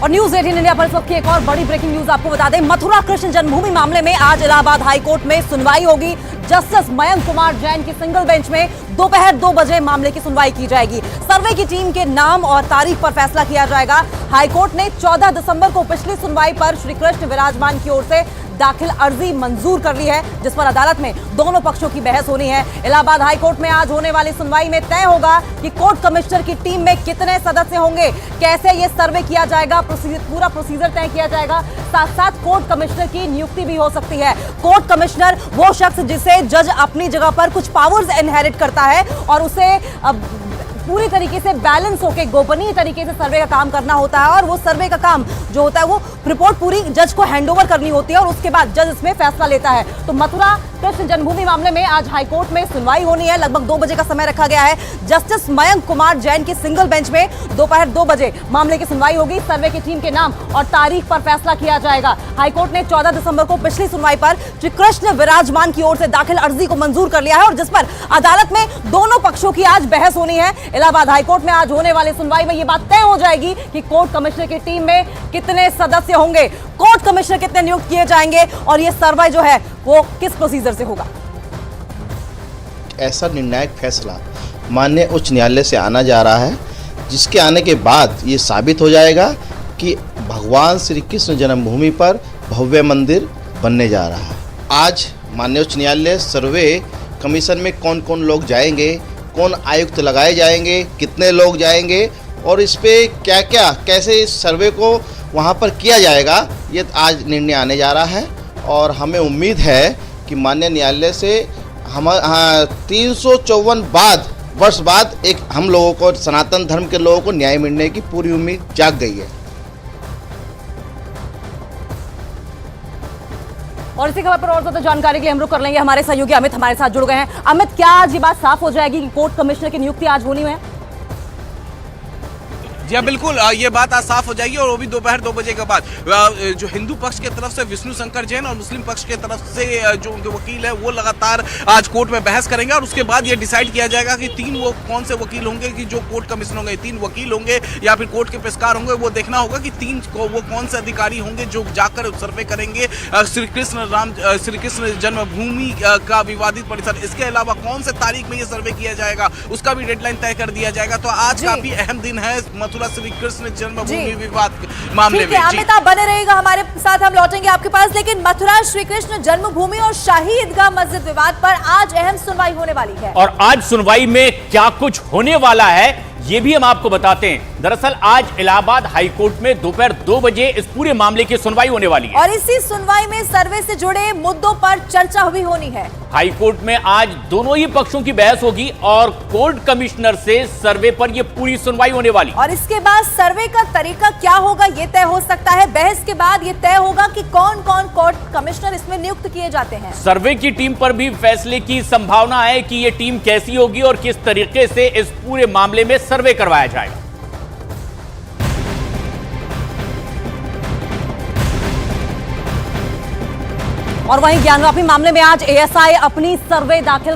और news 18 India पर इस वक्त की एक और बड़ी ब्रेकिंग न्यूज आपको बता दें। मथुरा कृष्ण जन्मभूमि मामले में आज इलाहाबाद हाईकोर्ट में सुनवाई होगी। जस्टिस मयंक कुमार जैन की सिंगल बेंच में दोपहर 2 बजे मामले की सुनवाई की जाएगी। सर्वे की टीम के नाम और तारीख पर फैसला किया जाएगा। हाईकोर्ट ने 14 दिसंबर को पिछली सुनवाई पर श्री कृष्ण विराजमान की ओर से दाखिल अर्जी मंजूर कर ली है, जिस पर अदालत में दोनों पक्षों की बहस होनी है। इलाहाबाद हाईकोर्ट में आज होने वाली सुनवाई में तय होगा कि कोर्ट कमिश्नर की टीम में कितने सदस्य होंगे, कैसे ये सर्वे किया जाएगा, पूरा प्रोसीजर तय किया जाएगा। साथ साथ कोर्ट कमिश्नर की नियुक्ति भी हो सकती है। कोर्ट कमिश्नर वो शख्स जिसे जज अपनी जगह पर कुछ पावर्स इनहेरिट करता है और उसे पूरी तरीके से बैलेंस होकर गोपनीय तरीके से सर्वे का काम करना होता है, और वो सर्वे का काम जो होता है वो रिपोर्ट पूरी जज को हैंडओवर करनी होती है और उसके बाद जज इसमें फैसला लेता है। तो मथुरा कृष्ण जन्मभूमि मामले में आज हाईकोर्ट में सुनवाई होनी है। लगभग 2 बजे का समय रखा गया है। जस्टिस मयंक कुमार जैन की सिंगल बेंच में दोपहर 2 बजे मामले की सुनवाई होगी। सर्वे की टीम के नाम और तारीख पर फैसला किया जाएगा। हाईकोर्ट ने 14 दिसंबर को पिछली सुनवाई पर श्री कृष्ण विराजमान की ओर से दाखिल अर्जी को मंजूर कर लिया है, और जिस पर अदालत में दोनों पक्षों की आज बहस होनी है। इलाहाबाद हाईकोर्ट में आज होने वाली सुनवाई में यह बात तय हो जाएगी कि कोर्ट कमिश्नर की टीम में कितने सदस्य होंगे, कोर्ट कमिश्नर कितने नियुक्त किए जाएंगे और यह सर्वे जो है वो किस प्रोसीजर से होगा। ऐसा निर्णायक फैसला माननीय उच्च न्यायालय से आना जा रहा है, जिसके आने के बाद ये साबित हो जाएगा कि भगवान श्री कृष्ण जन्मभूमि पर भव्य मंदिर बनने जा रहा है। आज माननीय उच्च न्यायालय सर्वे कमीशन में कौन कौन लोग जाएंगे, कौन आयुक्त लगाए जाएंगे, कितने लोग जाएंगे और इस पे क्या क्या कैसे इस सर्वे को वहाँ पर किया जाएगा, ये आज निर्णय आने जा रहा है। और हमें उम्मीद है कि माननीय न्यायालय से हम 354 वर्ष बाद एक हम लोगों को, सनातन धर्म के लोगों को न्याय मिलने की पूरी उम्मीद जाग गई है। और इसी खबर पर और ज्यादा जानकारी के लिए हम रुक कर लेंगे। हमारे सहयोगी अमित हमारे साथ जुड़ गए हैं। अमित, क्या आज ये बात साफ हो जाएगी कि कोर्ट कमिश्नर की नियुक्ति आज होनी है? जी हाँ, बिल्कुल ये बात आज साफ हो जाएगी, और वो भी दोपहर 2 बजे के बाद। जो हिंदू पक्ष की तरफ से विष्णु शंकर जैन और मुस्लिम पक्ष की तरफ से जो उनके वकील है वो लगातार आज कोर्ट में बहस करेंगे, और उसके बाद ये डिसाइड किया जाएगा कि 3 वो कौन से वकील होंगे कि जो कोर्ट कमिश्नर होंगे, 3 वकील होंगे या फिर कोर्ट के पेशकार होंगे। वो देखना होगा कि 3 वो कौन से अधिकारी होंगे जो जाकर सर्वे करेंगे श्री कृष्ण जन्मभूमि का विवादित परिसर। इसके अलावा कौन से तारीख में ये सर्वे किया जाएगा उसका भी डेडलाइन तय कर दिया जाएगा। तो आज काफी अहम दिन है मथुरा श्री कृष्ण जन्मभूमि विवाद मामले में। अमित, आप बने रहिएगा हमारे साथ, हम लौटेंगे आपके पास। लेकिन मथुरा श्री कृष्ण जन्मभूमि और शाही ईदगाह मस्जिद विवाद पर आज अहम सुनवाई होने वाली है, और आज सुनवाई में क्या कुछ होने वाला है ये भी हम आपको बताते हैं। दरअसल आज इलाहाबाद हाईकोर्ट में दोपहर 2 बजे इस पूरे मामले की सुनवाई होने वाली है, और इसी सुनवाई में सर्वे से जुड़े मुद्दों पर चर्चा भी होनी है। हाईकोर्ट में आज दोनों ही पक्षों की बहस होगी और कोर्ट कमिश्नर से सर्वे पर यह पूरी सुनवाई होने वाली। और इसके बाद सर्वे का तरीका क्या होगा ये तय हो सकता है। बहस के बाद ये तय होगा कि कौन कौन कोर्ट कमिश्नर इसमें नियुक्त किए जाते हैं। सर्वे की टीम पर भी फैसले की संभावना है कि यह टीम कैसी होगी और किस तरीके से इस पूरे मामले में सर्वे करवाया जाएगा। और वहीं ज्ञानवापी मामले में आज एएसआई अपनी सर्वे दाखिल